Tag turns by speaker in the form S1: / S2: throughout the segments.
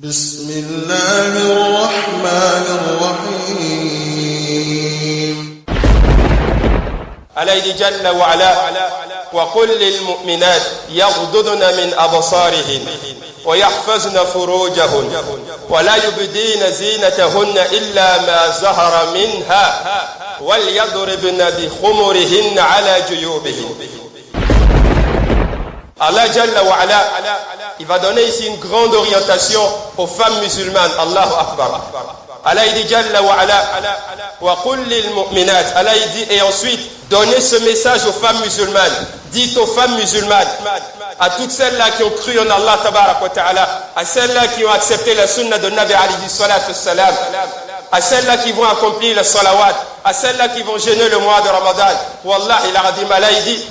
S1: بسم الله الرحمن الرحيم.
S2: عليه جل وعلا وقل للمؤمنات يغضضن من أبصارهن ويحفظن فروجهن ولا يبدين زينتهن إلا ما ظهر منها وليضربن بخمرهن على جيوبهن. Allah Jalla wa Ala, il va donner ici une grande orientation aux femmes musulmanes. Allahu Akbar. Allah il dit Jalla wa Ala wa qul lil mu'minat. Allah il dit et ensuite donnez ce message aux femmes musulmanes. Dites aux femmes musulmanes, à toutes celles-là qui ont cru en Allah Tabarak wa Ta'ala, à celles-là qui ont accepté la sunna de Nabi alayhi salatu wassalam, à celles-là qui vont accomplir le salawat, à celles-là qui vont jeûner le mois de Ramadan. Wallahi l'Aradim Allah il dit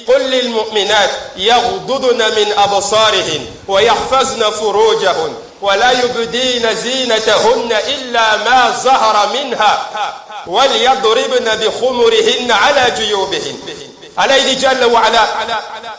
S2: قل للمؤمنات يغضضن من أبصارهن ويحفظن فروجهن ولا يبدين زينتهن إلا ما ظهر منها وليضربن بخمرهن على جيوبهن. Allah il dit Jalla wa Ala,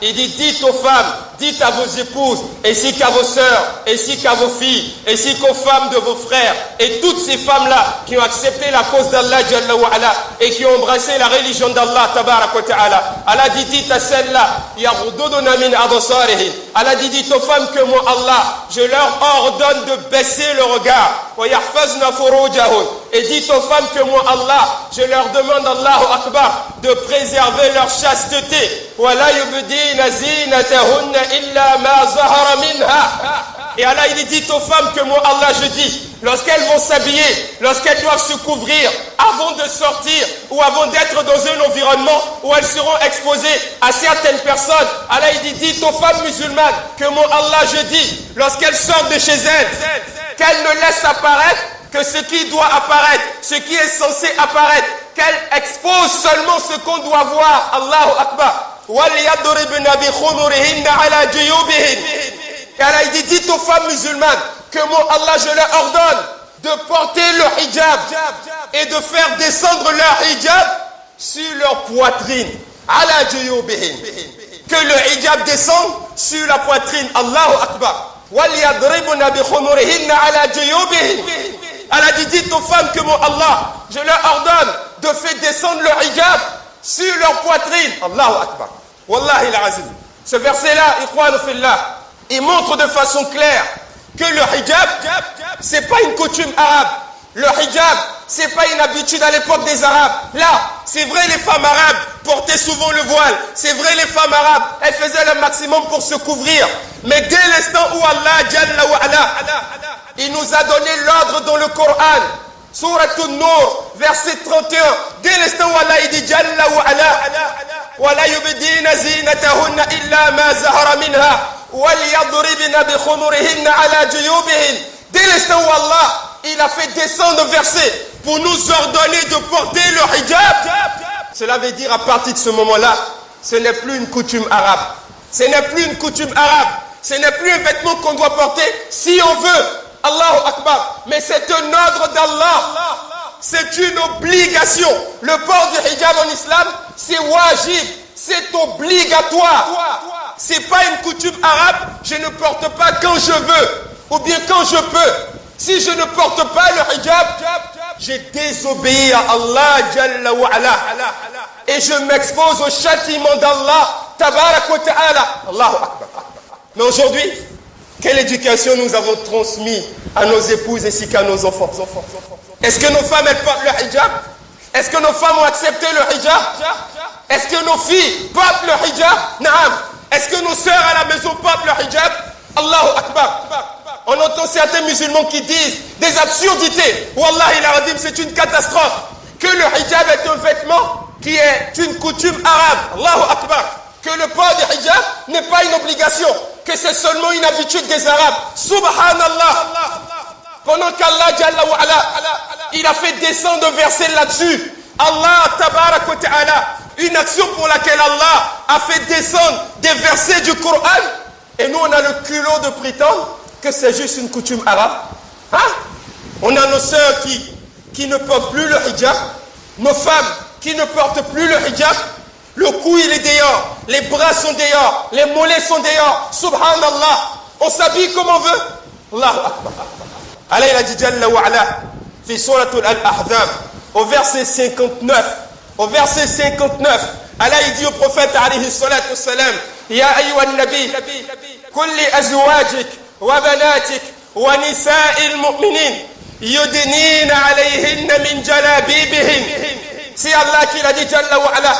S2: il dit dites aux femmes, dites à vos épouses, ainsi qu'à vos sœurs, ainsi qu'à vos filles, ainsi qu'aux femmes de vos frères, et toutes ces femmes-là qui ont accepté la cause d'Allah Jalla wa Ala et qui ont embrassé la religion d'Allah Tabarak wa Ta'ala. Allah dit dites à celles-là, yaghduduna min absarihin. Allah dit dites aux femmes que moi Allah, je leur ordonne de baisser le regard. Wa yahfazna furujahun. Et dites aux femmes que moi Allah, je leur demande Allahu Akbar de préserver leur chasteté. وَلَا يُبْدِينَ زِينَتَهُنَّ إِلَّا مَا ظَهَرَ مِنْهَا. Et Allah il dit aux femmes que moi Allah je dis, lorsqu'elles vont s'habiller, lorsqu'elles doivent se couvrir avant de sortir ou avant d'être dans un environnement où elles seront exposées à certaines personnes, Allah il dit dites aux femmes musulmanes que moi Allah je dis, lorsqu'elles sortent de chez elles, qu'elles ne laissent apparaître que ce qui doit apparaître, ce qui est censé apparaître, qu'elle expose seulement ce qu'on doit voir. Allahu Akbar. Et Allah dit dites aux femmes musulmanes que moi Allah je leur ordonne de porter le hijab et de faire descendre leur hijab sur leur poitrine. Ala juyubihin. Que le hijab descende sur la poitrine. Allahu Akbar. وَلْيَضْرِبْنَ بِخُمُرِهِنَّ عَلَى جُيُوبِهِنَّ. Allah dit dites aux femmes que moi Allah je leur ordonne de faire descendre le hijab sur leur poitrine. Allahu Akbar. Wallahi l'azim. Ce verset-là, ikhwan fillah, il montre de façon claire que le hijab, c'est pas une coutume arabe. Le hijab, c'est pas une habitude à l'époque des Arabes. Là, c'est vrai les femmes arabes portaient souvent le voile. C'est vrai les femmes arabes, elles faisaient le maximum pour se couvrir. Mais dès l'instant où Allah Jalla wa Ala, il nous a donné l'ordre dans le Coran, Surat An-Nur, verset 31, dès l'instant où Allah il dit Jalla wa Ala, وَلَا يُبْدِينَ زِينَتَهُنَّ إِلَّا مَا ظَهَرَ مِنْهَا وَلْيَضْرِبْنَ بِخُمُرِهِنَّ عَلَى جُيُوبِهِنَّ. Dès l'instant où Allah il a fait descendre le verset pour nous ordonner de porter le hijab, cela veut dire à partir de ce moment-là, ce n'est plus une coutume arabe. Ce n'est plus une coutume arabe. Ce n'est plus un vêtement qu'on doit porter si on veut. Allahu Akbar. Mais c'est un ordre d'Allah. C'est une obligation. Le port du hijab en islam, c'est wajib. C'est obligatoire. C'est pas une coutume arabe. Je ne porte pas quand je veux. Ou bien quand je peux. Si je ne porte pas le hijab, j'ai désobéi à Allah Jalla wa Ala. Et je m'expose au châtiment d'Allah Tabarak wa Ta'ala. Allahu Akbar. Mais aujourd'hui, quelle éducation nous avons transmise à nos épouses ainsi qu'à nos enfants? Est-ce que nos femmes elles portent le hijab? Est-ce que nos femmes ont accepté le hijab? Est-ce que nos filles portent le hijab? Naam. Est-ce que nos sœurs à la maison portent le hijab? Allahu Akbar. On entend certains musulmans qui disent des absurdités. Wallahi l'aradim, c'est une catastrophe. Que le hijab est un vêtement qui est une coutume arabe. Allahu Akbar. Que le port du hijab n'est pas une obligation. Que c'est seulement une habitude des Arabes. Subhanallah. Pendant qu'Allah Jalla wa Ala, il a fait descendre un verset là-dessus. Allah Tabarak wa Ta'ala, une action pour laquelle Allah a fait descendre des versets du Coran. Et nous on a le culot de prétendre que c'est juste une coutume arabe. Hein? On a nos sœurs qui ne portent plus le hijab. Nos femmes qui ne portent plus le hijab. Le cou il est dehors, les bras sont dehors, les mollets sont dehors. Subhanallah. On s'habille comme on veut. Allahu Akbar. Allah il a dit Jalla wa ala, fi surat al-Ahzab, au verset 59. Au verset 59, Allah il dit au prophète alayhi salatu wassalam, Ya ayyuhan nabi, kulli azwajik wa banatik wa nisa'il mu'minin yudnina alayhinna min jalabibihin. C'est Allah qui l'a dit Jalla wa ala.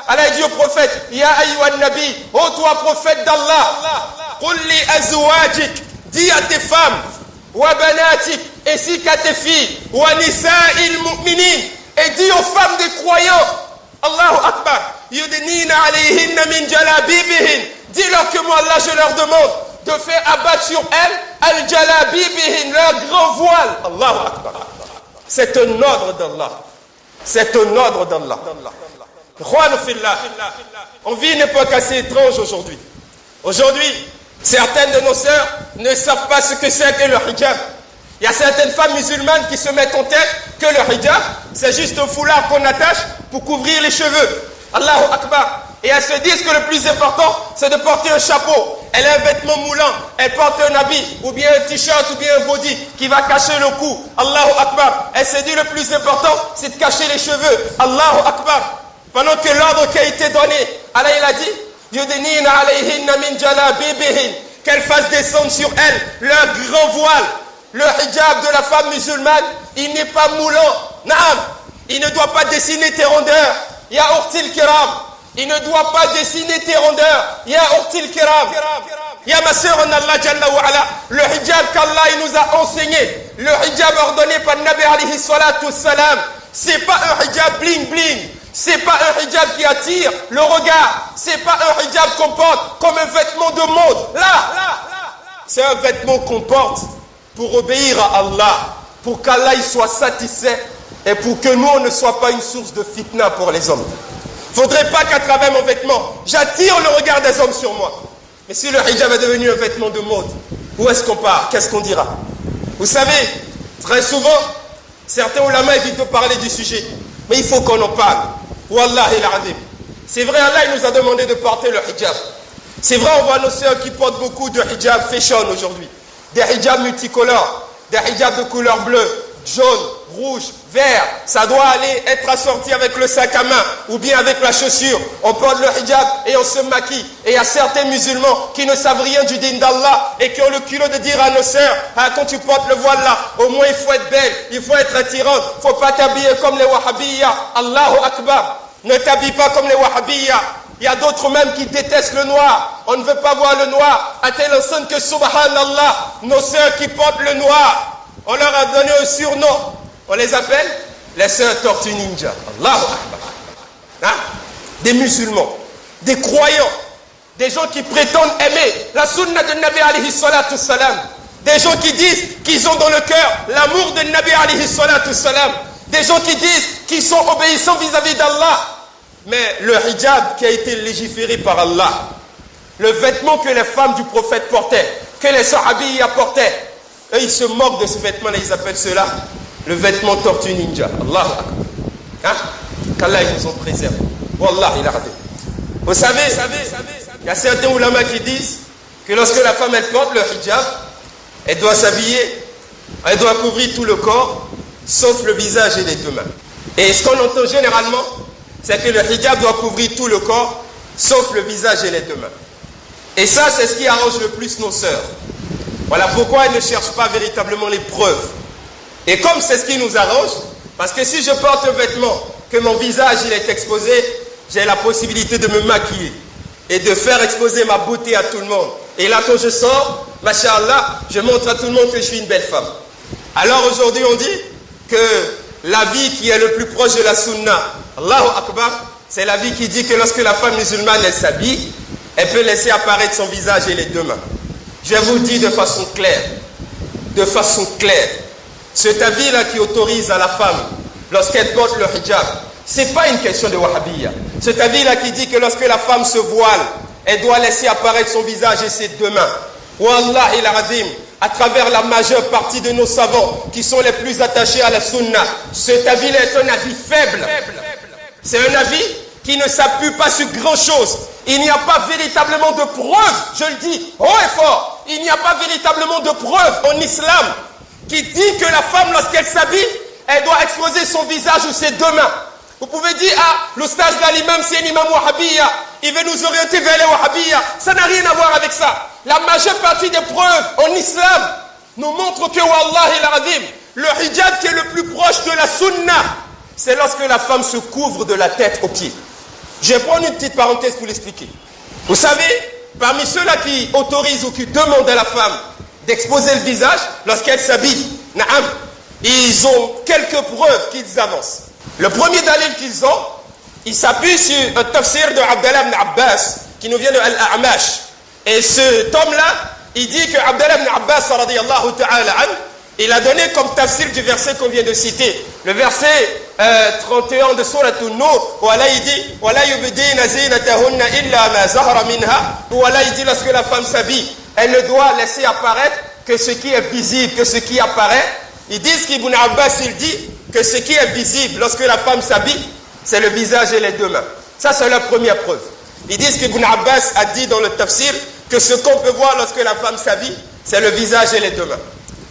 S2: Allah dit au prophète, Ya ayyuhan nabi, ô toi prophète d'Allah, kulli azwajik, dis à tes femmes, wa banatik, ainsi qu'à tes filles, wa nisa'il mu'minin, et dis aux femmes des croyants, Allahu Akbar, yudnina alayhinna min jalabibihin, dis-leur que moi Allah je leur demande de faire abattre sur elles al-jalabibihin, leur grand voile. Allahu Akbar. C'est un ordre d'Allah. C'est un ordre d'Allah. On vit une époque assez étrange aujourd'hui. Aujourd'hui, certaines de nos sœurs ne savent pas ce que c'est que le hijab. Il y a certaines femmes musulmanes qui se mettent en tête que le hijab, c'est juste un foulard qu'on attache pour couvrir les cheveux. Allahu Akbar. Et elles se disent que le plus important, c'est de porter un chapeau. Elle a un vêtement moulant, elle porte un habit, ou bien un t-shirt, ou bien un body qui va cacher le cou. Allahu Akbar. Elle se dit le plus important, c'est de cacher les cheveux. Allahu Akbar. Pendant que l'ordre qui a été donné, Allah il a dit, Yudnina alayhinna min jalabibihin, qu'elle fasse descendre sur elle leur grand voile. Le hijab de la femme musulmane, il n'est pas moulant. Naam, il ne doit pas dessiner tes rondeurs. Ya urtil kiram, il ne doit pas dessiner tes rondeurs. Ya urtil kiram. Ya ma sœur en Allah Jalla wa ala, le hijab qu'Allah il nous a enseigné, le hijab ordonné par Nabi alayhi salatu wassalam, c'est pas un hijab bling bling. C'est pas un hijab qui attire le regard. C'est pas un hijab qu'on porte comme un vêtement de mode. Là. C'est un vêtement qu'on porte pour obéir à Allah, pour qu'Allah soit satisfait et pour que nous, on ne soit pas une source de fitna pour les hommes. Il ne faudrait pas qu'à travers mon vêtement, j'attire le regard des hommes sur moi. Mais si le hijab est devenu un vêtement de mode, où est-ce qu'on part? Qu'est-ce qu'on dira? Vous savez, très souvent, certains ulama évitent de parler du sujet. Mais il faut qu'on en parle. Wallahi al-azim. C'est vrai, Allah il nous a demandé de porter le hijab. C'est vrai, on voit nos sœurs qui portent beaucoup de hijab fashion aujourd'hui. Des hijabs multicolores, des hijabs de couleur bleue, jaune, rouge, vert. Ça doit aller être assorti avec le sac à main ou bien avec la chaussure. On porte le hijab et on se maquille. Et il y a certains musulmans qui ne savent rien du din d'Allah et qui ont le culot de dire à nos sœurs, quand tu portes le voile là, au moins il faut être belle, il faut être attirante. Il ne faut pas t'habiller comme les wahhabiyya. Allahu Akbar. Ne t'habille pas comme les wahhabiyya. Il y a d'autres même qui détestent le noir. On ne veut pas voir le noir. À telle enseigne que, subhanallah, nos sœurs qui portent le noir, on leur a donné un surnom. On les appelle les sœurs Tortue Ninja. Allahu Akbar. Hein? Des musulmans, des croyants, des gens qui prétendent aimer la sunna de Nabi alayhi salatu salam. Des gens qui disent qu'ils ont dans le cœur l'amour de Nabi alayhi salatu salam. Des gens qui disent qu'ils sont obéissants vis-à-vis d'Allah. Mais le hijab qui a été légiféré par Allah, le vêtement que les femmes du prophète portaient, que les sahabiyya portaient, eux ils se moquent de ce vêtement-là, ils appellent cela le vêtement Tortue Ninja. Allahu Akbar. Hein? Qu'Allah nous en préserve. Wallah, il a raté. Vous savez, il y a certains ulama qui disent que lorsque la femme elle porte le hijab, elle doit s'habiller, elle doit couvrir tout le corps, sauf le visage et les deux mains. Et ce qu'on entend généralement, c'est que le hijab doit couvrir tout le corps, sauf le visage et les deux mains. Et ça, c'est ce qui arrange le plus nos sœurs. Voilà pourquoi elles ne cherchent pas véritablement les preuves. Et comme c'est ce qui nous arrange, parce que si je porte un vêtement, que mon visage il est exposé, j'ai la possibilité de me maquiller et de faire exposer ma beauté à tout le monde. Et là, quand je sors, masha'Allah, je montre à tout le monde que je suis une belle femme. Alors aujourd'hui, on dit que la vie qui est le plus proche de la sunna, Allahu Akbar, c'est la vie qui dit que lorsque la femme musulmane elle s'habille, elle peut laisser apparaître son visage et les deux mains. Je vous dis de façon claire, cet avis-là qui autorise à la femme, lorsqu'elle porte le hijab, c'est pas une question de wahhabiyya. Cet avis-là qui dit que lorsque la femme se voile, elle doit laisser apparaître son visage et ses deux mains. Wallahi al-azim, à travers la majeure partie de nos savants qui sont les plus attachés à la sunna, cet avis-là est un avis faible. C'est un avis qui ne s'appuie pas sur grand chose. Il n'y a pas véritablement de preuve, je le dis haut et fort, il n'y a pas véritablement de preuve en islam qui dit que la femme, lorsqu'elle s'habille, elle doit exposer son visage ou ses deux mains. Vous pouvez dire, l'oustaz là, l'imam, c'est un imam wahhabiyya, il veut nous orienter vers les wahhabiyya. Ça n'a rien à voir avec ça. La majeure partie des preuves en islam nous montrent que, wallahi al-azim, le hijab qui est le plus proche de la sunna, c'est lorsque la femme se couvre de la tête aux pieds. Je vais prendre une petite parenthèse pour l'expliquer. Vous savez, parmi ceux-là qui autorisent ou qui demandent à la femme d'exposer le visage lorsqu'elle s'habille, ils ont quelques preuves qu'ils avancent. Le premier dalil qu'ils ont, ils s'appuient sur un tafsir de Abdallah ibn Abbas qui nous vient de Al-A'mash. Et cet homme-là, il dit que Abdallah ibn Abbas radiyallahu ta'ala an, il a donné comme tafsir du verset qu'on vient de citer. Le verset 31 de Surat An-Nur, où Allah il dit وَلَا يُبْدِينَ زِينَتَهُنَّ إِلَّا مَا زَهَرَ مِنْهَا, où Allah il dit lorsque la femme s'habille, elle ne doit laisser apparaître que ce qui est visible, que ce qui apparaît. Ils disent qu'Ibn Abbas il dit que ce qui est visible lorsque la femme s'habille, c'est le visage et les deux mains. Ça c'est la première preuve. Ils disent qu'Ibn Abbas a dit dans le tafsir que ce qu'on peut voir lorsque la femme s'habille, c'est le visage et les deux mains.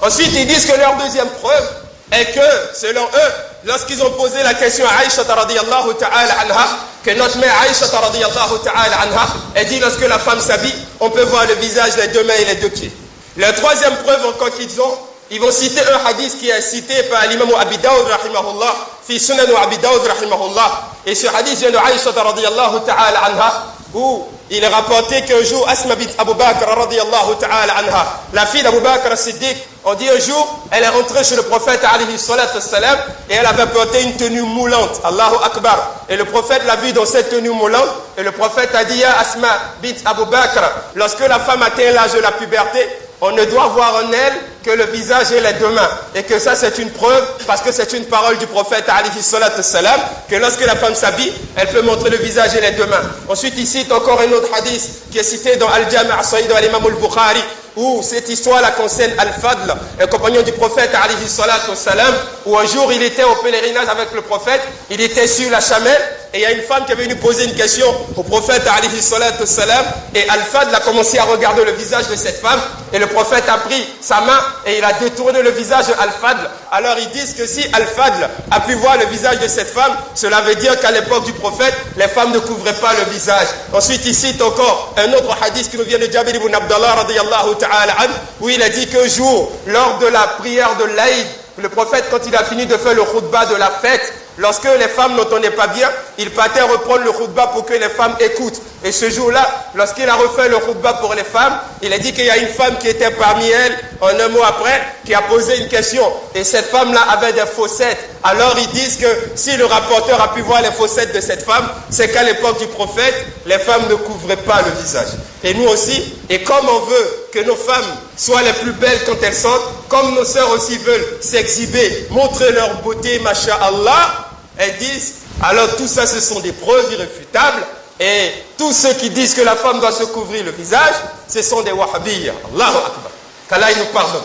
S2: Ensuite, ils disent que leur deuxième preuve est que, selon eux, lorsqu'ils ont posé la question à Aïcha radiyallahu ta'ala anha, que notre mère Aïcha radiyallahu ta'ala anha, elle dit lorsque la femme s'habille, on peut voir le visage, les deux mains et les deux pieds. La troisième preuve encore qu'ils ont, ils vont citer un hadith qui est cité par l'imam Abi Dawud rahimahullah, fi sunan Abi Dawud rahimahullah. Et ce hadith vient de Aïcha radiyallahu ta'ala anha, où il est rapporté qu'un jour, Asma bint Abu Bakr radiyallahu ta'ala anha, la fille d'Abu Bakr as-Siddiq, on dit un jour, elle est rentrée chez le prophète alayhi salatu wassalam, et elle avait porté une tenue moulante, Allahu Akbar. Et le prophète l'a vue dans cette tenue moulante, et le prophète a dit à Asma bint Abu Bakr, lorsque la femme atteint l'âge de la puberté, on ne doit voir en elle que le visage et les deux mains. Et que ça c'est une preuve, parce que c'est une parole du prophète alayhi salatu wassalam, que lorsque la femme s'habille, elle peut montrer le visage et les deux mains. Ensuite il cite encore un autre hadith qui est cité dans Al-Jami' as-Sahih de l'imam al-Bukhari, où cette histoire-là concerne Al-Fadl, un compagnon du prophète alayhi salatu wassalam, où un jour il était au pèlerinage avec le prophète, il était sur la chamelle, et il y a une femme qui est venue poser une question au prophète alayhi salatu wassalam, et Al-Fadl a commencé à regarder le visage de cette femme, et le prophète a pris sa main et il a détourné le visage de Al-Fadl. Alors ils disent que si Al-Fadl a pu voir le visage de cette femme, cela veut dire qu'à l'époque du prophète, les femmes ne couvraient pas le visage. Ensuite il cite encore un autre hadith qui nous vient de Jabir ibn Abdallah radiyallahu ta'ala an, où il a dit qu'un jour, lors de la prière de l'Aïd, le prophète, quand il a fini de faire le khutbah de la fête, lorsque les femmes n'entendaient pas bien, il partait reprendre le khutbah pour que les femmes écoutent. Et ce jour-là, lorsqu'il a refait le khutbah pour les femmes, il a dit qu'il y a une femme qui était parmi elles, en un mot après, qui a posé une question. Et cette femme-là avait des fossettes. Alors ils disent que si le rapporteur a pu voir les fossettes de cette femme, c'est qu'à l'époque du prophète, les femmes ne couvraient pas le visage. Et nous aussi, et comme on veut que nos femmes soient les plus belles quand elles sortent, comme nos sœurs aussi veulent s'exhiber, montrer leur beauté, masha'Allah, elles disent, alors tout ça ce sont des preuves irréfutables, et tous ceux qui disent que la femme doit se couvrir le visage, ce sont des wahhabiyya. Allahu Akbar. Qu'Allah nous pardonne,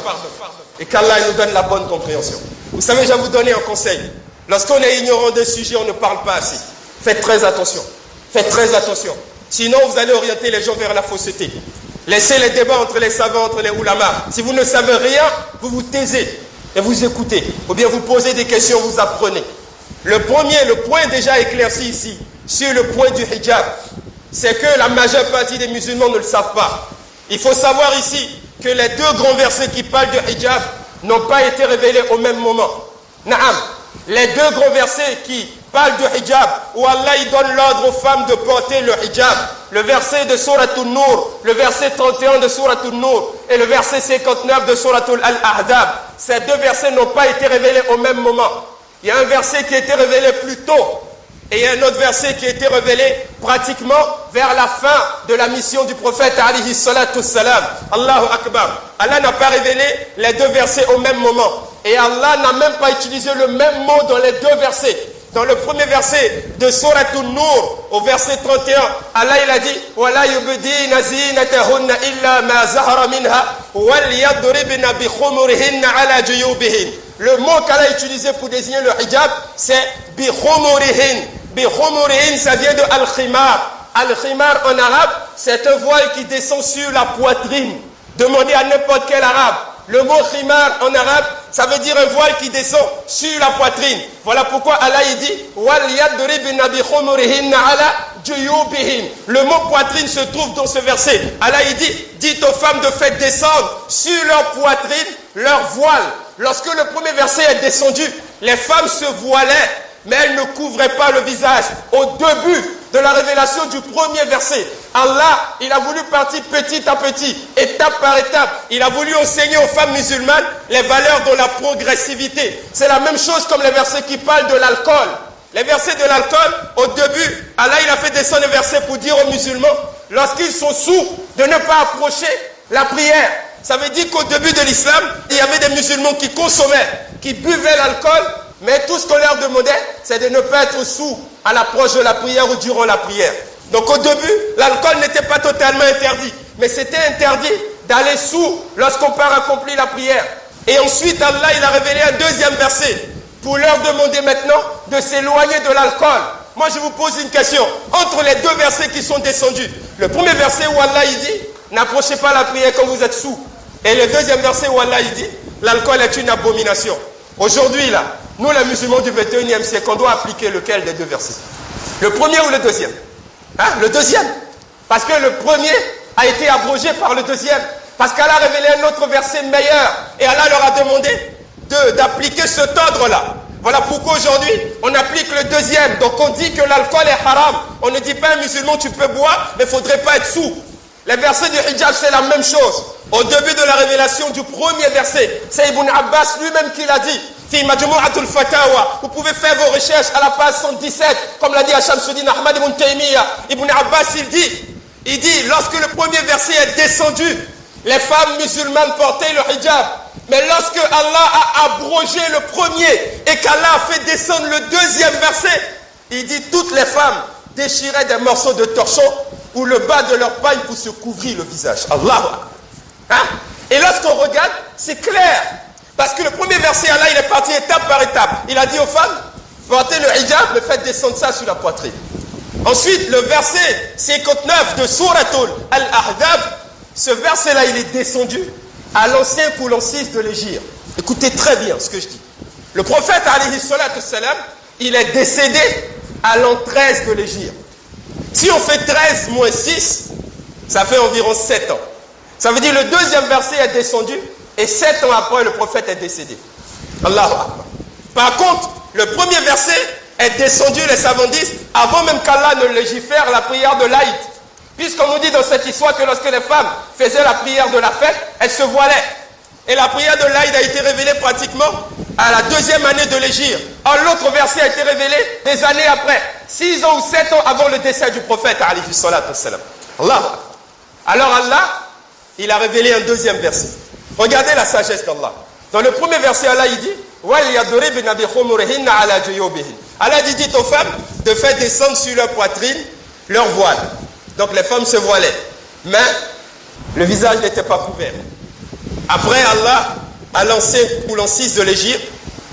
S2: et qu'Allah nous donne la bonne compréhension. Vous savez, je vais vous donner un conseil. Lorsqu'on est ignorant d'un sujet, on ne parle pas assez. Faites très attention. Faites très attention. Sinon, vous allez orienter les gens vers la fausseté. Laissez les débats entre les savants, entre les ulamas. Si vous ne savez rien, vous vous taisez et vous écoutez. Ou bien vous posez des questions, vous apprenez. Le point déjà éclairci ici, sur le point du hijab, c'est que la majeure partie des musulmans ne le savent pas. Il faut savoir ici que les deux grands versets qui parlent du hijab n'ont pas été révélés au même moment. Naam, les deux grands versets qui parlent du hijab, où Allah il donne l'ordre aux femmes de porter le hijab, le verset de Surat An-Nur, le verset 31 de Surat An-Nur et le verset 59 de Surat Al-Ahzab, ces deux versets n'ont pas été révélés au même moment. Il y a un verset qui a été révélé plus tôt et il y a un autre verset qui a été révélé pratiquement vers la fin de la mission du prophète alayhi salatu wassalam. Allahu Akbar. Allah n'a pas révélé les deux versets au même moment. Et Allah n'a même pas utilisé le même mot dans les deux versets. Dans le premier verset de Surat An-Nur, au verset 31, Allah il a dit وَلَا يُبْدِينَ زِينَتَهُنَّ إِلَّا مَا زَهَرَ مِنْهَا وَلْيَضْرِبْنَ بِخُمُرِهِنَّ عَلَى جُيُوبِهِنَّ. Le mot qu'Allah a utilisé pour désigner le hijab, c'est بِخُمُرِهِنَّ. بِخُمُرِهِنَّ, ça vient de Al-Khimar. Al-Khimar en arabe, c'est un voile qui descend sur la poitrine. Demandez à n'importe quel arabe. Le mot khimar en arabe, ça veut dire un voile qui descend sur la poitrine. Voilà pourquoi Allah il dit le mot poitrine se trouve dans ce verset. Allah il dit, dites aux femmes de faire descendre sur leur poitrine leur voile. Lorsque le premier verset est descendu, les femmes se voilaient, mais elles ne couvraient pas le visage. Au début de la révélation du premier verset, Allah, il a voulu partir petit à petit, étape par étape. Il a voulu enseigner aux femmes musulmanes les valeurs de la progressivité. C'est la même chose comme les versets qui parlent de l'alcool. Les versets de l'alcool, au début, Allah, il a fait descendre les versets pour dire aux musulmans, lorsqu'ils sont sous, de ne pas approcher la prière. Ça veut dire qu'au début de l'islam, il y avait des musulmans qui consommaient, qui buvaient l'alcool, mais tout ce qu'on leur demandait, c'est de ne pas être sous à l'approche de la prière ou durant la prière. Donc au début, l'alcool n'était pas totalement interdit, mais c'était interdit d'aller sous lorsqu'on part accomplir la prière. Et ensuite, Allah, il a révélé un deuxième verset pour leur demander maintenant de s'éloigner de l'alcool. Moi, je vous pose une question. Entre les deux versets qui sont descendus, le premier verset où Allah, il dit, n'approchez pas la prière quand vous êtes sous. Et le deuxième verset où Allah, il dit, l'alcool est une abomination. Aujourd'hui, là, nous, les musulmans du 21e siècle, on doit appliquer lequel des deux versets? Le premier ou le deuxième? Le deuxième. Parce que le premier a été abrogé par le deuxième. Parce qu'Allah a révélé un autre verset meilleur. Et Allah leur a demandé d'appliquer cet ordre-là. Voilà pourquoi aujourd'hui, on applique le deuxième. Donc on dit que l'alcool est haram. On ne dit pas à un musulman, tu peux boire, mais il ne faudrait pas être sous. Les versets du hijab, c'est la même chose. Au début de la révélation du premier verset, c'est Ibn Abbas lui-même qui l'a dit. Vous pouvez faire vos recherches à la page 117, comme l'a dit Shamsuddin Ahmad ibn Taymiyyah. Ibn Abbas, il dit, lorsque le premier verset est descendu, les femmes musulmanes portaient le hijab. Mais lorsque Allah a abrogé le premier et qu'Allah a fait descendre le deuxième verset, il dit toutes les femmes déchiraient des morceaux de torchon ou le bas de leur pagne pour se couvrir le visage. Allah. Et lorsqu'on regarde, c'est clair. Parce que le premier verset, Allah, il est parti étape par étape. Il a dit aux femmes, portez le hijab, mais faites descendre ça sur la poitrine. Ensuite, le verset 59 de Suratul Al-Ahzab, ce verset-là, il est descendu à l'ancien coulant 6 de l'Hégire. Écoutez très bien ce que je dis. Le prophète, alayhi salatu salam, il est décédé à l'an 13 de l'Hégire. Si on fait 13 moins 6, ça fait environ 7 ans. Ça veut dire le deuxième verset est descendu et 7 ans après, le prophète est décédé. Allahu Akbar. Par contre, le premier verset est descendu, les savants disent, avant même qu'Allah ne légifère la prière de l'Aïd. Puisqu'on nous dit dans cette histoire que lorsque les femmes faisaient la prière de la fête, elles se voilaient. Et la prière de l'Aïd a été révélée pratiquement à la deuxième année de l'Hégire. Or, l'autre verset a été révélé des années après, 6 ans ou 7 ans avant le décès du prophète, alayhi salatu wassalam. Allah. Alors Allah, il a révélé un deuxième verset. Regardez la sagesse d'Allah. Dans le premier verset, Allah il dit, Allah dit, dites aux femmes de faire descendre sur leur poitrine leur voile. Donc les femmes se voilaient. Mais le visage n'était pas couvert. Après Allah, à l'ancien coulant 6 de l'Hégire,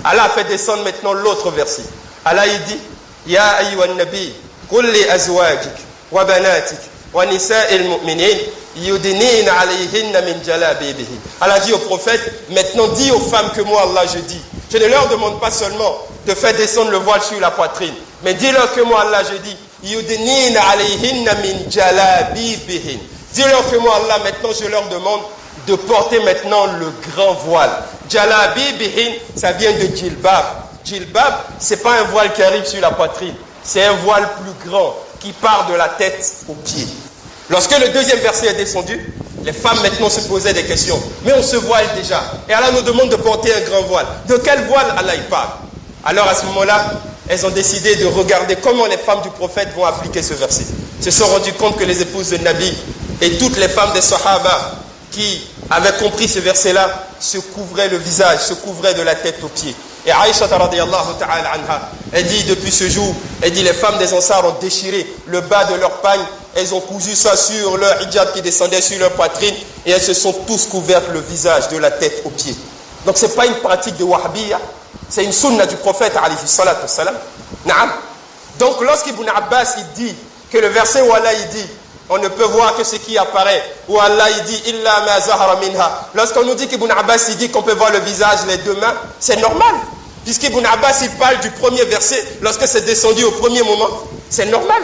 S2: Allah a fait descendre maintenant l'autre verset. Allah il dit, Ya ayyuhan nabi, qul li azwajik wa banatik wa nisa'il mu'minin yudnina alayhinna min jalabibihin. Allah dit au prophète, maintenant dis aux femmes que moi Allah je dis. Je ne leur demande pas seulement de faire descendre le voile sur la poitrine, mais dis-leur que moi Allah je dis, yudnina alayhinna min jalabibihin. Dis-leur que moi Allah maintenant je leur demande de porter maintenant le grand voile. Jalabibihin, ça vient de djilbab. Djilbab, c'est pas un voile qui arrive sur la poitrine, c'est un voile plus grand qui part de la tête aux pieds. Lorsque le deuxième verset est descendu, les femmes maintenant se posaient des questions. Mais on se voile déjà. Et Allah nous demande de porter un grand voile. De quel voile Allah y parle? Alors à ce moment-là, elles ont décidé de regarder comment les femmes du prophète vont appliquer ce verset. Elles se sont rendues compte que les épouses de Nabi et toutes les femmes des Sahaba qui avaient compris ce verset-là se couvraient le visage, se couvraient de la tête aux pieds. Et Aïcha radiyallahu ta'ala anha, elle dit depuis ce jour, elle dit les femmes des Ansar ont déchiré le bas de leur pagne, elles ont cousu ça sur leur hijab qui descendait sur leur poitrine et elles se sont tous couvertes le visage de la tête aux pieds. Donc ce n'est pas une pratique de wahhabiyya, c'est une sunna du prophète alayhi salatu wassalam. Naam. Donc lorsqu'Ibn Abbas il dit que le verset où Allah il dit on ne peut voir que ce qui apparaît. Ou Allah il dit illa ma zahara minha. Lorsqu'on nous dit qu'Ibn Abbas il dit qu'on peut voir le visage, les deux mains, c'est normal. Puisqu'Ibn Abbas il parle du premier verset, lorsque c'est descendu au premier moment, c'est normal.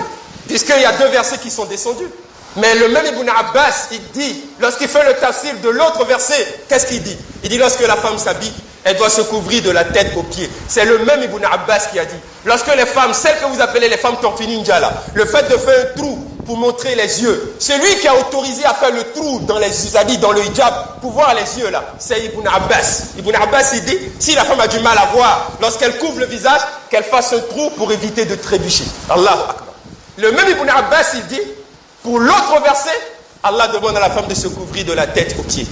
S2: Puisqu'il y a deux versets qui sont descendus. Mais le même Ibn Abbas, il dit, lorsqu'il fait le tafsir de l'autre verset, qu'est-ce qu'il dit? Il dit lorsque la femme s'habille, elle doit se couvrir de la tête aux pieds. C'est le même Ibn Abbas qui a dit. Lorsque les femmes, celles que vous appelez les femmes tortues ninja là, le fait de faire un trou pour montrer les yeux, celui qui a autorisé à faire le trou dans les habits, dans le hijab, pour voir les yeux là, c'est Ibn Abbas. Ibn Abbas il dit, si la femme a du mal à voir, lorsqu'elle couvre le visage, qu'elle fasse un trou pour éviter de trébucher. Allahu Akbar. Le même Ibn Abbas il dit, pour l'autre verset, Allah demande à la femme de se couvrir de la tête aux pieds.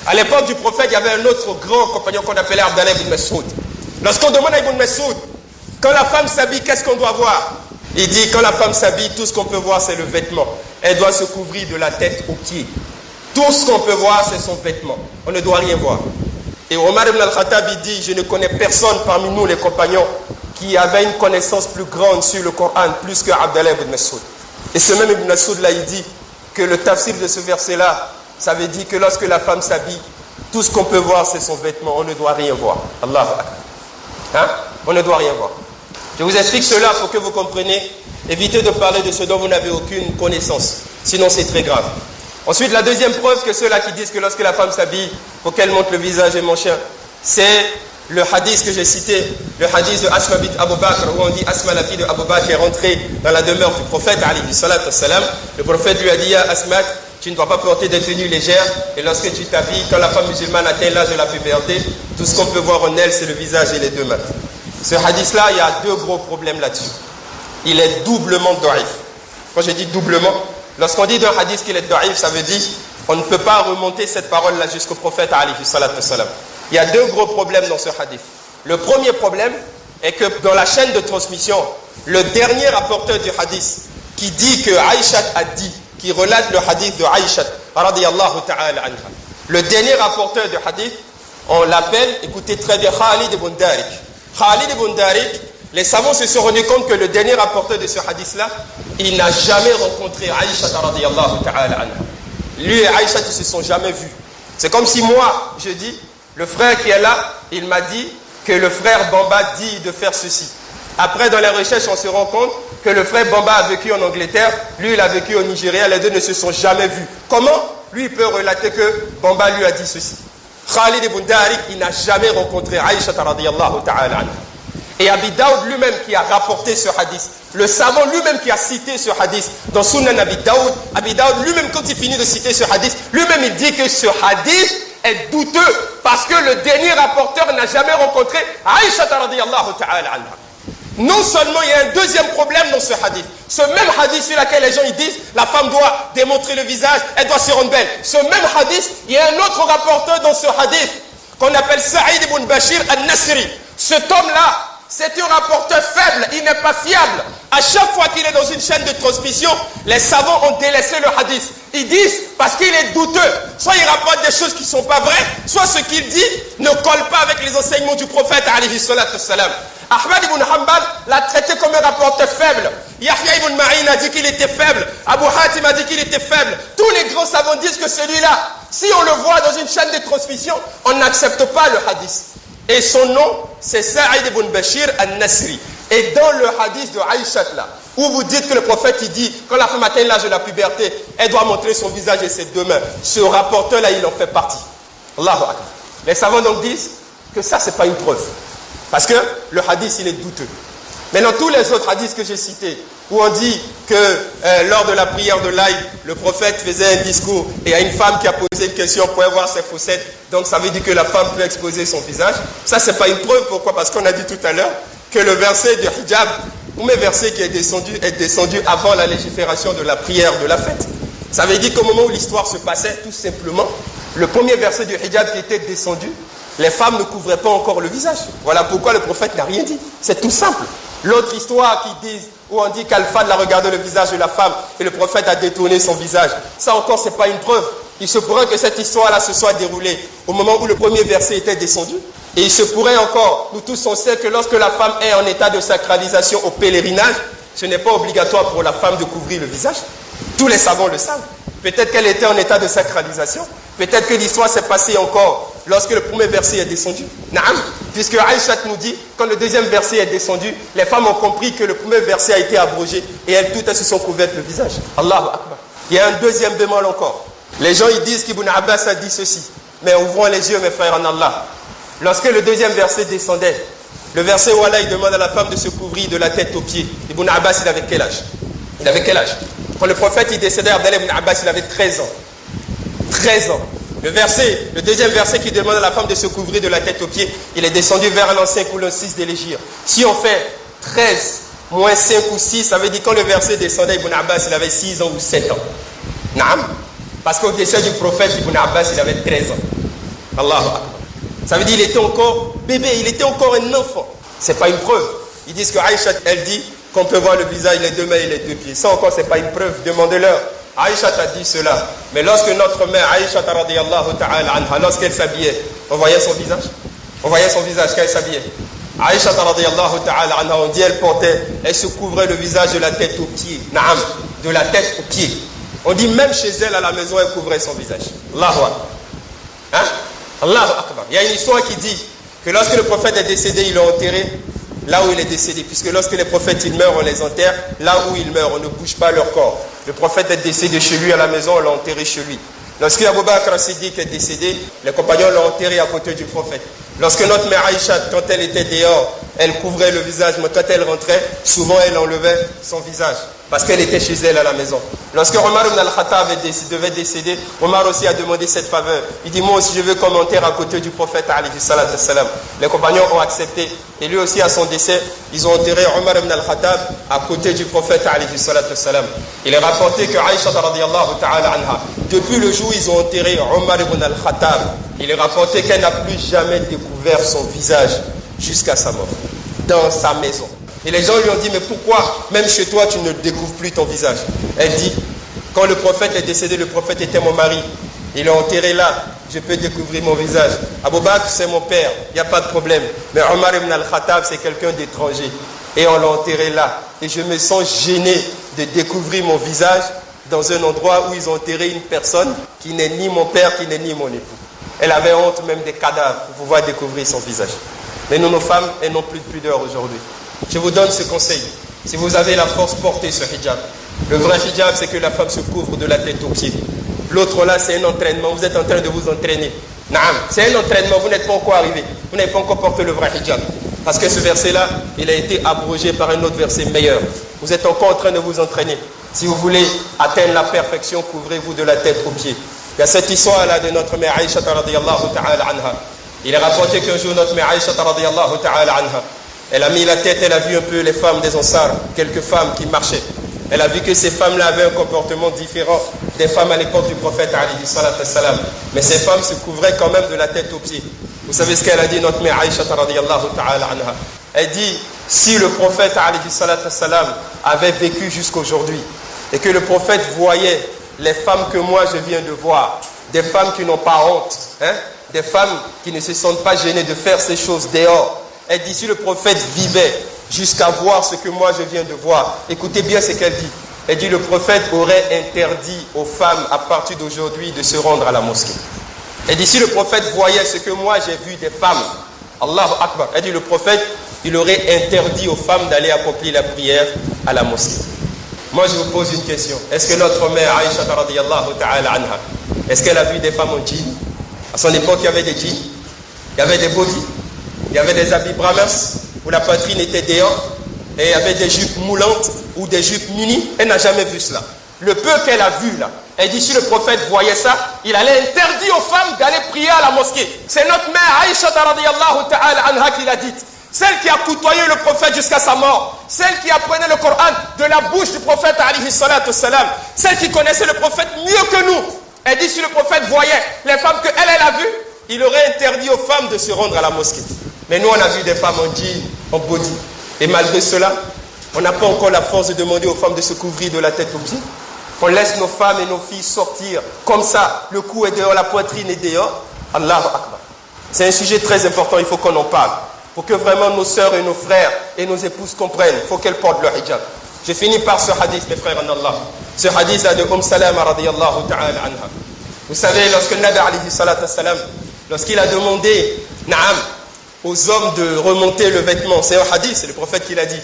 S2: À l'époque du prophète, il y avait un autre grand compagnon qu'on appelait Abdallah ibn Mas'ud. Lorsqu'on demande à Ibn Mas'ud, quand la femme s'habille, qu'est-ce qu'on doit voir? Il dit, quand la femme s'habille, tout ce qu'on peut voir, c'est le vêtement. Elle doit se couvrir de la tête aux pieds. Tout ce qu'on peut voir, c'est son vêtement. On ne doit rien voir. Et Omar ibn al-Khattab, il dit, je ne connais personne parmi nous, les compagnons, qui avait une connaissance plus grande sur le Coran, plus que Abdallah ibn Mas'ud. Et ce même Ibn Mas'ud là, il dit que le tafsir de ce verset-là, ça veut dire que lorsque la femme s'habille, tout ce qu'on peut voir, c'est son vêtement. On ne doit rien voir. Allahu Akbar. Hein? On ne doit rien voir. Je vous explique cela pour que vous compreniez. Évitez de parler de ce dont vous n'avez aucune connaissance. Sinon, c'est très grave. Ensuite, la deuxième preuve que ceux-là qui disent que lorsque la femme s'habille, il faut qu'elle montre le visage et mon chien, c'est le hadith que j'ai cité, le hadith de Asma bint Abu Bakr, où on dit Asma, la fille de Abu Bakr, est rentrée dans la demeure du prophète, alayhi salatu wassalam. Le prophète lui a dit, Asma, tu ne dois pas porter des tenues légères, et lorsque tu t'habilles, quand la femme musulmane atteint l'âge de la puberté, tout ce qu'on peut voir en elle, c'est le visage et les deux mains. Ce hadith-là, il y a deux gros problèmes là-dessus. Il est doublement daïf. Quand je dis doublement, lorsqu'on dit d'un hadith qu'il est daïf, ça veut dire on ne peut pas remonter cette parole-là jusqu'au prophète, alayhi salatu wassalam. Il y a deux gros problèmes dans ce hadith. Le premier problème est que dans la chaîne de transmission, le dernier rapporteur du hadith qui dit que Aïcha a dit, qui relate le hadith de Aïcha, radiyallahu ta'ala anha. Le dernier rapporteur du hadith, on l'appelle, écoutez très bien, Khalid ibn Darik. Khalid ibn Darik, les savants se sont rendus compte que le dernier rapporteur de ce hadith-là, il n'a jamais rencontré Aïcha, radiyallahu ta'ala anha. Lui et Aïcha, ils ne se sont jamais vus. C'est comme si moi, je dis, le frère qui est là, il m'a dit que le frère Bamba dit de faire ceci. Après, dans les recherches, on se rend compte que le frère Bamba a vécu en Angleterre, lui, il a vécu au Nigeria, les deux ne se sont jamais vus. Comment? Lui, il peut relater que Bamba lui a dit ceci. Khalid ibn Darik, il n'a jamais rencontré Aïcha radiyallahu ta'ala anha. Et Abi Daoud lui-même qui a rapporté ce hadith, le savant lui-même qui a cité ce hadith dans Sunan Abi Daoud lui-même quand il finit de citer ce hadith, lui-même il dit que ce hadith est douteux parce que le dernier rapporteur n'a jamais rencontré Aïcha radiyallahu ta'ala anha. Non seulement il y a un deuxième problème dans ce hadith. Ce même hadith sur lequel les gens ils disent la femme doit démontrer le visage, elle doit se rendre belle. Ce même hadith, il y a un autre rapporteur dans ce hadith qu'on appelle Saïd ibn Bashir al-Nasri. Cet homme-là, c'est un rapporteur faible, il n'est pas fiable. À chaque fois qu'il est dans une chaîne de transmission, les savants ont délaissé le hadith. Ils disent parce qu'il est douteux. Soit il rapporte des choses qui ne sont pas vraies, soit ce qu'il dit ne colle pas avec les enseignements du prophète alayhi salatu wassalam. Ahmad ibn Hanbal l'a traité comme un rapporteur faible. Yahya ibn Ma'in a dit qu'il était faible. Abu Hatim a dit qu'il était faible. Tous les grands savants disent que celui-là, si on le voit dans une chaîne de transmission, on n'accepte pas le hadith. Et son nom, c'est Saïd ibn Bashir al-Nasri. Et dans le hadith de Aïcha là, où vous dites que le prophète il dit, quand la femme atteint l'âge de la puberté, elle doit montrer son visage et ses deux mains. Ce rapporteur là, il en fait partie. Allahu Akbar. Les savants donc disent que ça, c'est pas une preuve. Parce que le hadith, il est douteux. Mais dans tous les autres hadiths que j'ai cités, où on dit que lors de la prière de l'Aïd, le prophète faisait un discours et il y a une femme qui a posé une question pour voir ses fossettes, donc ça veut dire que la femme peut exposer son visage. Ça, c'est pas une preuve. Pourquoi? Parce qu'on a dit tout à l'heure que le verset du hijab, ou le verset qui est descendu avant la légifération de la prière de la fête. Ça veut dire qu'au moment où l'histoire se passait, tout simplement, le premier verset du hijab qui était descendu, les femmes ne couvraient pas encore le visage. Voilà pourquoi le prophète n'a rien dit. C'est tout simple. L'autre histoire où on dit qu'Al-Fad a regardé le visage de la femme et le prophète a détourné son visage, ça encore, ce n'est pas une preuve. Il se pourrait que cette histoire-là se soit déroulée au moment où le premier verset était descendu. Et il se pourrait encore, nous tous on sait que lorsque la femme est en état de sacralisation au pèlerinage, ce n'est pas obligatoire pour la femme de couvrir le visage. Tous les savants le savent. Peut-être qu'elle était en état de sacralisation. Peut-être que l'histoire s'est passée encore lorsque le premier verset est descendu. Naam, puisque Aïcha nous dit, quand le deuxième verset est descendu, les femmes ont compris que le premier verset a été abrogé et elles toutes se sont couvertes le visage. Allahu Akbar. Il y a un deuxième bémol encore. Les gens ils disent qu'Ibn Abbas a dit ceci. Mais ouvrons les yeux mes frères en Allah. Lorsque le deuxième verset descendait, le verset où Allah il demande à la femme de se couvrir de la tête aux pieds. Ibn Abbas il avait quel âge? Il avait quel âge? Quand le prophète il décédait, Abdallah ibn Abbas il avait 13 ans. 13 ans. Le deuxième verset qui demande à la femme de se couvrir de la tête aux pieds, il est descendu vers l'ancien coulon 6 de l'Égypte. Si on fait 13 moins 5 ou 6, ça veut dire quand le verset descendait, Ibn Abbas il avait 6 ans ou 7 ans. Naam. Parce qu'au décès du prophète, Ibn Abbas il avait 13 ans. Allahu Akbar. Ça veut dire qu'il était encore bébé, il était encore un enfant. C'est pas une preuve. Ils disent que Aïcha, elle dit qu'on peut voir le visage, les deux mains et les deux pieds. Ça encore, c'est pas une preuve. Demandez-leur. Aïcha t'a dit cela. Mais lorsque notre mère, Aïcha radiyallahu ta'ala anha, lorsqu'elle s'habillait, on voyait son visage. On voyait son visage quand elle s'habillait. Aïcha radiyallahu ta'ala anha, on dit elle se couvrait le visage de la tête aux pieds. Naam, de la tête aux pieds. On dit même chez elle à la maison, elle couvrait son visage. Allahu Akbar. Hein? Allahu Akbar. Il y a une histoire qui dit que lorsque le prophète est décédé, ils l'ont enterré là où il est décédé. Puisque lorsque les prophètes ils meurent, on les enterre là où ils meurent. On ne bouge pas leur corps. Le prophète est décédé chez lui à la maison, on l'a enterré chez lui. Lorsque Abu Bakr as-Siddiq est décédé, les compagnons l'ont enterré à côté du prophète. Lorsque notre mère Aïcha, quand elle était dehors, elle couvrait le visage, mais quand elle rentrait, souvent elle enlevait son visage. Parce qu'elle était chez elle à la maison. Lorsque Omar ibn al-Khattab devait décéder, Omar aussi a demandé cette faveur. Il dit, moi aussi je veux commenter à côté du prophète alayhi salatu wassalam. Les compagnons ont accepté. Et lui aussi à son décès, ils ont enterré Omar ibn al-Khattab à côté du prophète alayhi salatu wassalam. Il est rapporté que Aïcha radiyallahu ta'ala anha, depuis le jour où ils ont enterré Omar ibn al-Khattab, il est rapporté qu'elle n'a plus jamais découvert son visage jusqu'à sa mort, dans sa maison. Et les gens lui ont dit, mais pourquoi, même chez toi, tu ne découvres plus ton visage? Elle dit, quand le prophète est décédé, le prophèt était mon mari. Il l'a enterré là, je peux découvrir mon visage. Abu Bakr, c'est mon père, il n'y a pas de problème. Mais Omar ibn al-Khattab, c'est quelqu'un d'étranger. Et on l'a enterré là. Et je me sens gêné de découvrir mon visage dans un endroit où ils ont enterré une personne qui n'est ni mon père, qui n'est ni mon époux. Elle avait honte même des cadavres pour pouvoir découvrir son visage. Mais nous, nos femmes, elles n'ont plus de pudeur aujourd'hui. Je vous donne ce conseil. Si vous avez la force, portez ce hijab. Le vrai hijab, c'est que la femme se couvre de la tête aux pieds. L'autre là, c'est un entraînement. Vous êtes en train de vous entraîner. Naam, c'est un entraînement. Vous n'êtes pas encore arrivé. Vous n'avez pas encore porté le vrai hijab. Parce que ce verset-là, il a été abrogé par un autre verset meilleur. Vous êtes encore en train de vous entraîner. Si vous voulez atteindre la perfection, couvrez-vous de la tête aux pieds. Il y a cette histoire-là de notre mère Aïcha radiyallahu ta'ala anha. Il est rapporté qu'un jour, notre mère Aïcha radiyallahu ta'ala anha, elle a mis la tête, elle a vu un peu les femmes des Ansar, quelques femmes qui marchaient. Elle a vu que ces femmes-là avaient un comportement différent des femmes à l'époque du prophète alayhi salatu wassalam. Mais ces femmes se couvraient quand même de la tête aux pieds. Vous savez ce qu'elle a dit, notre mère Aïcha radiyallahu ta'ala anha? Elle dit, si le prophète alayhi salatu wassalam avait vécu jusqu'aujourd'hui et que le prophète voyait les femmes que moi je viens de voir, des femmes qui n'ont pas honte, des femmes qui ne se sentent pas gênées de faire ces choses dehors. Elle dit, si le prophète vivait jusqu'à voir ce que moi je viens de voir, écoutez bien ce qu'elle dit. Elle dit, le prophète aurait interdit aux femmes à partir d'aujourd'hui de se rendre à la mosquée. Elle dit, si le prophète voyait ce que moi j'ai vu des femmes, Allahu Akbar, elle dit, le prophète, il aurait interdit aux femmes d'aller accomplir la prière à la mosquée. Moi je vous pose une question. Est-ce que notre mère Aïcha radiyallahu ta'ala anha, est-ce qu'elle a vu des femmes en jean? À son époque, il y avait des jeans, il y avait des bodys, il y avait des habits bramers où la poitrine était dehors et il y avait des jupes moulantes ou des jupes mini. Elle n'a jamais vu cela. Le peu qu'elle a vu là, elle dit si le prophète voyait ça, il allait interdire aux femmes d'aller prier à la mosquée. C'est notre mère Aïcha radiyallahu ta'ala anha qui l'a dit. Celle qui a côtoyé le prophète jusqu'à sa mort, celle qui apprenait le Coran de la bouche du prophète alayhi salatu wassalam, celle qui connaissait le prophète mieux que nous. Elle dit si le prophète voyait les femmes qu'elle a vues, il aurait interdit aux femmes de se rendre à la mosquée. Mais nous on a vu des femmes en jean, en body. Et malgré cela, on n'a pas encore la force de demander aux femmes de se couvrir de la tête aux pieds. On laisse nos femmes et nos filles sortir comme ça, le cou est dehors, la poitrine est dehors. Allahu Akbar. C'est un sujet très important, il faut qu'on en parle. Pour que vraiment nos sœurs et nos frères et nos épouses comprennent, il faut qu'elles portent leur hijab. Je finis par ce hadith, mes frères en Allah. Ce hadith là de Salama radiyallahu ta'ala anha. Vous savez, lorsque le Nabi alayhi salatu wassalam, lorsqu'il a demandé aux hommes de remonter le vêtement, c'est un hadith, c'est le prophète qui l'a dit.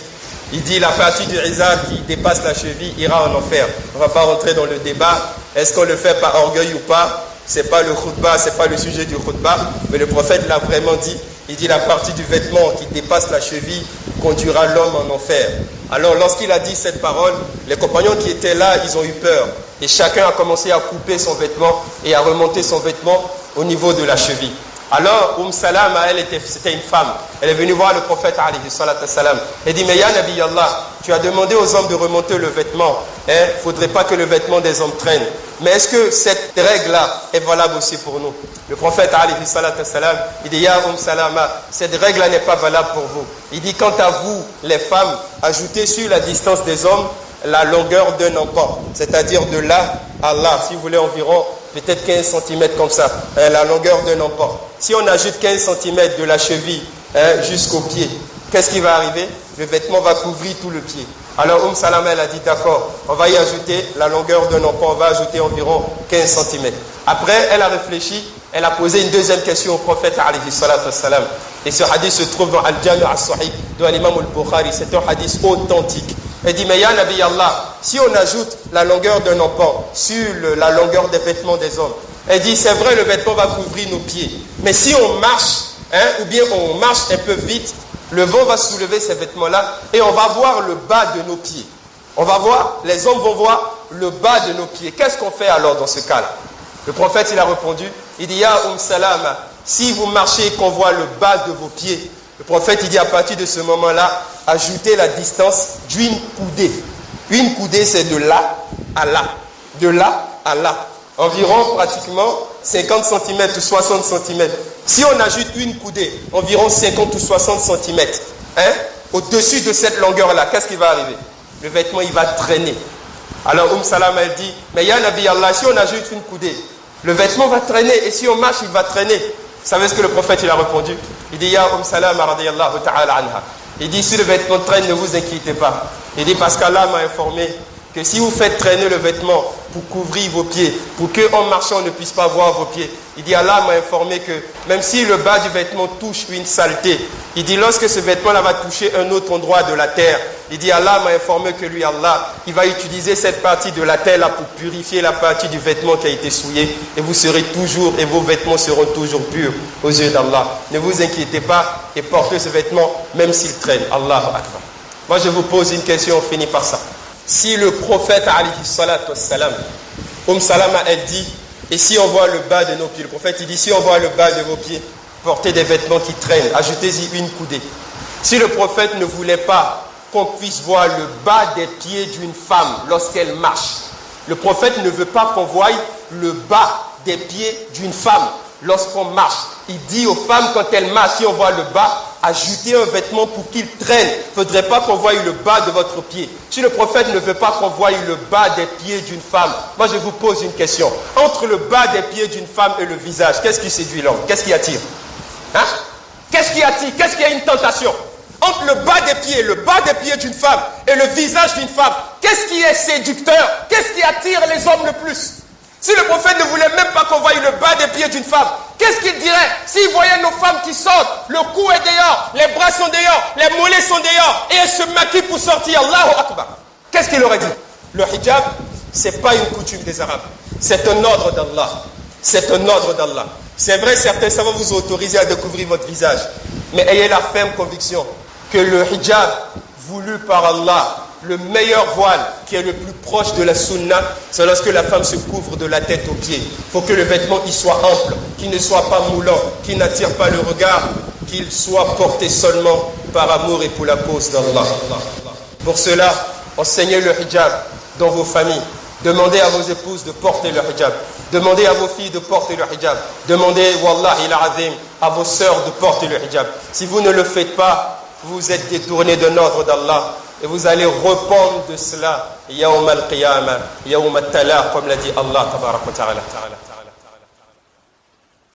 S2: Il dit la partie du izar qui dépasse la cheville ira en enfer. On ne va pas rentrer dans le débat. Est-ce qu'on le fait par orgueil ou pas? C'est pas le khutbah, c'est pas le sujet du khutbah. Mais le prophète l'a vraiment dit. Il dit la partie du vêtement qui dépasse la cheville conduira l'homme en enfer. Alors lorsqu'il a dit cette parole, les compagnons qui étaient là, ils ont eu peur. Et chacun a commencé à couper son vêtement et à remonter son vêtement au niveau de la cheville. Alors, Salama, c'était une femme. Elle est venue voir le prophète, alayhi salatu wassalam. Elle dit, mais ya Nabi Allah, tu as demandé aux hommes de remonter le vêtement. Il ne faudrait pas que le vêtement des hommes traîne. Mais est-ce que cette règle-là est valable aussi pour nous? Le prophète, alayhi salatu wassalam, il dit, ya Salama, cette règle-là n'est pas valable pour vous. Il dit, quant à vous, les femmes, ajoutez sur la distance des hommes la longueur d'un empan. C'est-à-dire de là à là, si vous voulez, environ peut-être 15 cm comme ça, la longueur d'un empan. Si on ajoute 15 cm de la cheville jusqu'au pied, qu'est-ce qui va arriver? Le vêtement va couvrir tout le pied. Alors Salama, elle a dit d'accord, on va y ajouter la longueur d'un empan, on va ajouter environ 15 cm. Après, elle a réfléchi, elle a posé une deuxième question au prophète alayhi salatu wassalam. Et ce hadith se trouve dans Al-Jami' as-Sahih de l'imam al-Bukhari. C'est un hadith authentique. Elle dit, mais ya Nabi Allah, si on ajoute la longueur d'un empan sur la longueur des vêtements des hommes, elle dit, c'est vrai, le vêtement va couvrir nos pieds. Mais si on marche, ou bien on marche un peu vite, le vent va soulever ces vêtements-là et on va voir le bas de nos pieds. On va voir, les hommes vont voir le bas de nos pieds. Qu'est-ce qu'on fait alors dans ce cas-là? Le prophète, il a répondu, il dit, ya Salama, si vous marchez et qu'on voit le bas de vos pieds, le prophète, il dit, à partir de ce moment-là, ajoutez la distance d'une coudée. Une coudée, c'est de là à là. De là à là. Environ, pratiquement, 50 cm ou 60 cm. Si on ajoute une coudée, environ 50 ou 60 cm, au-dessus de cette longueur-là, qu'est-ce qui va arriver? Le vêtement, il va traîner. Alors, Salama, elle dit, mais ya Nabi Allah, si on ajoute une coudée, le vêtement va traîner, et si on marche, il va traîner. Vous savez ce que le prophète, il a répondu? Il dit, ya Salama radiyallahu ta'ala anha. Il dit, si le vêtement traîne, ne vous inquiétez pas. Il dit, parce qu'Allah m'a informé que si vous faites traîner le vêtement pour couvrir vos pieds, pour qu'en marchant on ne puisse pas voir vos pieds, il dit, Allah m'a informé que même si le bas du vêtement touche une saleté, il dit, lorsque ce vêtement-là va toucher un autre endroit de la terre, il dit, Allah m'a informé que lui, Allah, il va utiliser cette partie de la terre-là pour purifier la partie du vêtement qui a été souillé, et vous serez toujours, et vos vêtements seront toujours purs aux yeux d'Allah. Ne vous inquiétez pas et portez ce vêtement, même s'il traîne. Allahu Akbar. Moi, je vous pose une question, on finit par ça. Si le prophète, alayhi salatu wassalam, Salama, elle dit, et si on voit le bas de nos pieds, le prophète, il dit, si on voit le bas de vos pieds, portez des vêtements qui traînent, ajoutez-y une coudée. Si le prophète ne voulait pas qu'on puisse voir le bas des pieds d'une femme lorsqu'elle marche, le prophète ne veut pas qu'on voie le bas des pieds d'une femme lorsqu'on marche. Il dit aux femmes, quand elles marchent, si on voit le bas, ajoutez un vêtement pour qu'il traîne. Il ne faudrait pas qu'on voie le bas de votre pied. Si le prophète ne veut pas qu'on voie le bas des pieds d'une femme, moi je vous pose une question. Entre le bas des pieds d'une femme et le visage, qu'est-ce qui séduit l'homme? Qu'est-ce qui attire? Qu'est-ce qui attire? Qu'est-ce qui a une tentation? Entre le bas des pieds d'une femme et le visage d'une femme, qu'est-ce qui est séducteur? Qu'est-ce qui attire les hommes le plus? Si le prophète ne voulait même pas qu'on voie le bas des pieds d'une femme, qu'est-ce qu'il dirait s'il voyait nos femmes qui sortent, le cou est dehors, les bras sont dehors, les mollets sont dehors, et elles se maquillent pour sortir? Allahu Akbar. Qu'est-ce qu'il aurait dit? Le hijab, ce n'est pas une coutume des Arabes, c'est un ordre d'Allah. C'est un ordre d'Allah. C'est vrai, certains savants vous autorisent à découvrir votre visage, mais ayez la ferme conviction que le hijab voulu par Allah, le meilleur voile qui est le plus proche de la sunna, c'est lorsque la femme se couvre de la tête aux pieds. Il faut que le vêtement il soit ample, qu'il ne soit pas moulant, qu'il n'attire pas le regard, qu'il soit porté seulement par amour et pour la cause d'Allah. Pour cela, enseignez le hijab dans vos familles. Demandez à vos épouses de porter le hijab. Demandez à vos filles de porter le hijab. Demandez, wallahi al-azim, à vos sœurs de porter le hijab. Si vous ne le faites pas, vous êtes détournés d'un ordre d'Allah. Et vous allez répondre de cela, Yawm al-Qiyamah, Yawm al-Talaq, comme l'a dit Allah, tabarak wa ta'ala.